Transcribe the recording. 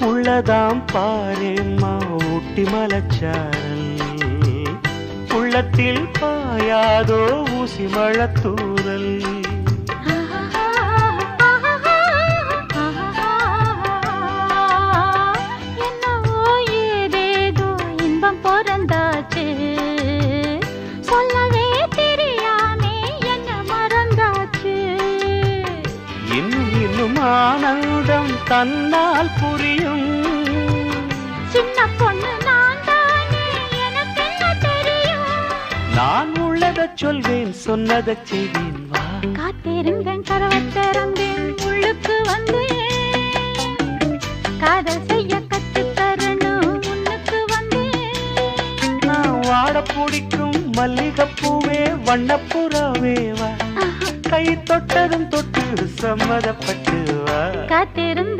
உள்ளதாம் பாரேம்மா ஊட்டி மலச்சாரல் உள்ளத்தில் பாயாதோ ஊசி மழத்தூரல் என்னவோ ஏதேதோ இன்பம் பிறந்தாச்சு சொல்லவே தெரியாமே என்ன மறந்தாச்சு இன்னும் இன்னும் ஆனந்தம் தன்னால் புரியும் சின்ன பொண்ணு நான் தானே எனக்கு என்ன தெரியும் நான் உள்ளதைச் சொல்வேன் சொன்னதைச் செய்வேன் வா காத்திருந்தேன் கதவை திறந்தேன் உள்ளுக்கு வந்தேன் காதல் செய்ய கற்றுத் தரணும் உன்னுக்கு வந்தேன் நான் வாட பிடிக்கும் மல்லிகைப்பூவே வண்ணப்புறாவே வா கை தொட்டதும் தொட்டு சம்மதப்பட்டு வா காத்திருந்தேன்